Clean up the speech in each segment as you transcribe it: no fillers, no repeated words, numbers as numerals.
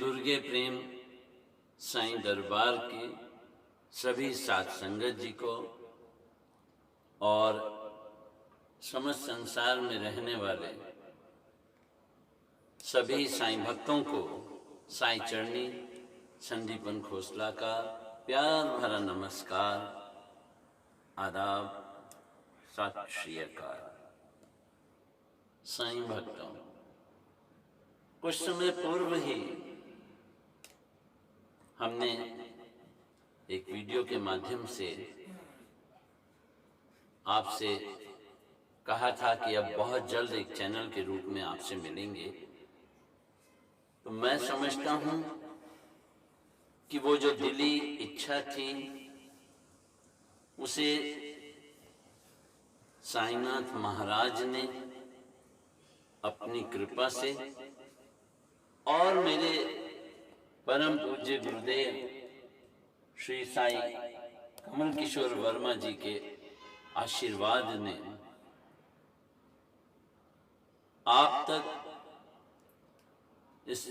दुर्गे प्रेम साईं दरबार की सभी साध संगत जी को और समस्त संसार में रहने वाले सभी साईं भक्तों को साईं चरणी संदीपन खोसला का प्यार भरा नमस्कार, आदाब, सत श्री अकाल। साईं भक्तों, कुछ समय पूर्व ही हमने एक वीडियो के माध्यम से आपसे कहा था कि अब बहुत जल्द एक चैनल के रूप में आपसे मिलेंगे। तो मैं समझता हूं कि वो जो दिली इच्छा थी उसे साईनाथ महाराज ने अपनी कृपा से और मेरे परम पूज्य गुरुदेव श्री साईं कमल किशोर वर्मा जी के आशीर्वाद ने आप तक इस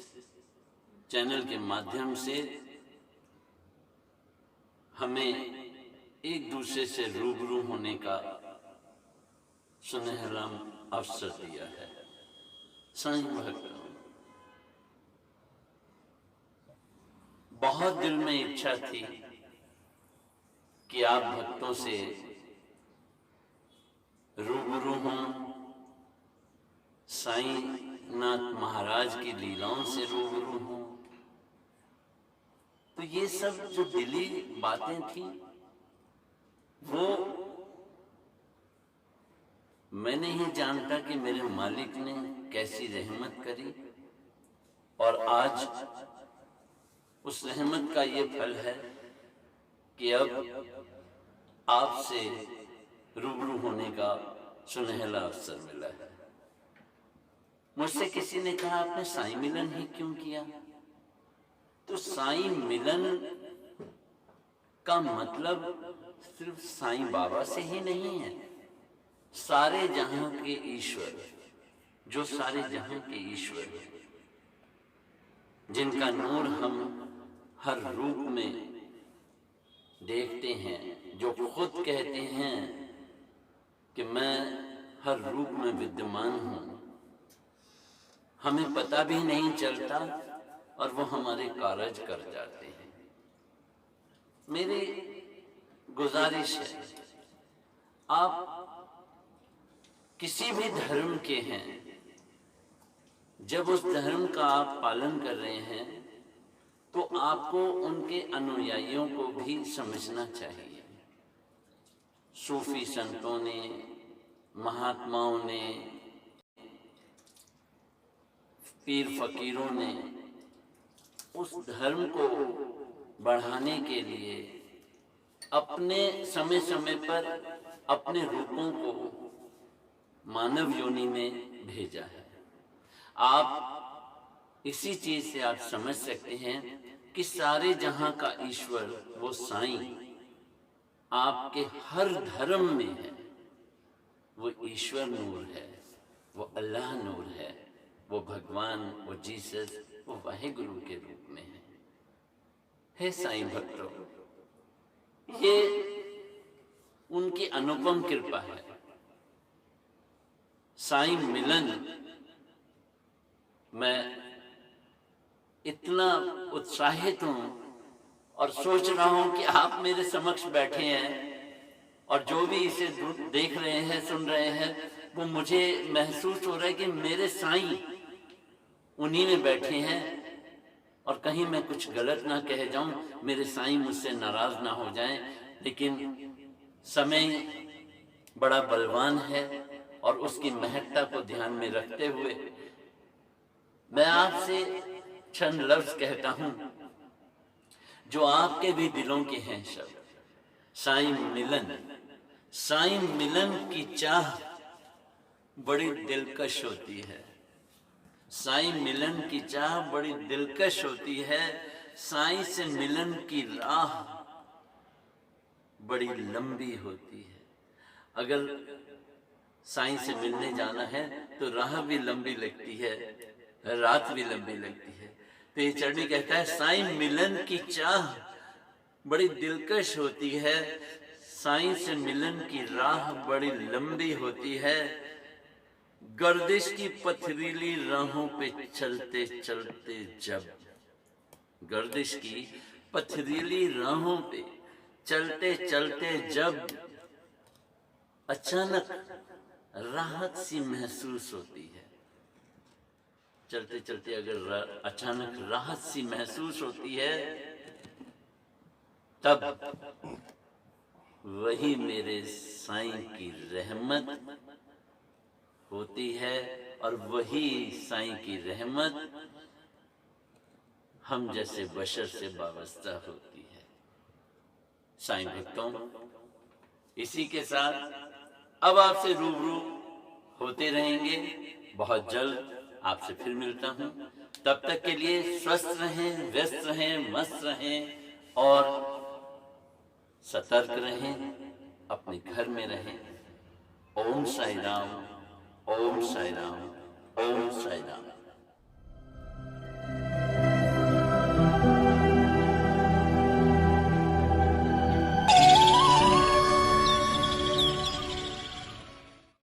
चैनल के माध्यम से हमें एक दूसरे से रूबरू होने का सुनहरा अवसर दिया है। साईं भक्तों, बहुत दिल में इच्छा थी कि आप भक्तों से रूबरू हों, साईंनाथ महाराज की लीलाओं से रूबरू हों। तो ये सब जो दिली बातें थी वो मैं नहीं जानता कि मेरे मालिक ने कैसी रहमत करी और आज उस रहमत का ये फल है कि अब आपसे रूबरू होने का सुनहरा अवसर मिला है। मुझसे किसी ने कहा आपने साईं मिलन ही क्यों किया? तो साईं मिलन का मतलब सिर्फ साईं बाबा से ही नहीं है। सारे जहां के ईश्वर, जो सारे जहां के ईश्वर हैं, जिनका नूर हम हर रूप में देखते हैं, जो खुद कहते हैं कि मैं हर रूप में विद्यमान हूं, हमें पता भी नहीं चलता और वो हमारे कार्य कर जाते हैं। मेरी गुजारिश है, आप किसी भी धर्म के हैं, जब उस धर्म का आप पालन कर रहे हैं तो आपको उनके अनुयायियों को भी समझना चाहिए। सूफी संतों ने, महात्माओं ने, पीर फकीरों ने उस धर्म को बढ़ाने के लिए अपने समय समय पर अपने रूपों को मानव योनि में भेजा है। आप इसी चीज से आप समझ सकते हैं कि सारे जहां का ईश्वर वो साईं आपके हर धर्म में है। वो ईश्वर नूर है, वो अल्लाह नूर है, वो भगवान, वो जीसस, वो वाहिगुरु के रूप में है साईं भक्तों, ये उनकी अनुपम कृपा है। साईं मिलन मैं इतना उत्साहित हूं और सोच रहा हूं कि आप मेरे समक्ष बैठे हैं और जो भी इसे देख रहे हैं, सुन रहे हैं, वो मुझे महसूस हो रहा है कि मेरे साईं उन्हीं में बैठे हैं। और कहीं मैं कुछ गलत ना कह जाऊं, मेरे साईं मुझसे नाराज ना हो जाएं, लेकिन समय बड़ा बलवान है और उसकी महत्ता को ध्यान में रखते हुए मैं आपसे चंद लफ्ज कहता हूं जो आपके भी दिलों के हैं शब्द। साईं मिलन, साईं मिलन की चाह बड़ी दिलकश होती है। साईं मिलन की चाह बड़ी दिलकश होती है। साईं से मिलन की राह बड़ी लंबी होती है। अगर साईं से मिलने जाना है तो राह भी लंबी लगती है, रात भी लंबी लगती है। तो ये चरणी कहता है साईं मिलन की चाह बड़ी दिलकश होती है, साईं से मिलन की राह बड़ी लंबी होती है। गर्दिश की पथरीली राहों पे चलते चलते जब, गर्दिश की पथरीली राहों पे चलते चलते जब अचानक राहत सी महसूस होती है, चलते चलते अगर अचानक राहत सी महसूस होती है, तब वही मेरे साईं की रहमत होती है और वही साईं की रहमत हम जैसे बशर से वाबस्ता होती है। साईं भक्तों, इसी के साथ अब आपसे रूबरू होते रहेंगे, बहुत जल्द आपसे फिर मिलता हूं। तब तक के लिए स्वस्थ रहें, व्यस्त रहें, मस्त रहें और सतर्क रहें, अपने घर में रहें। ओम साई राम, ओम साई राम, ओम साई राम।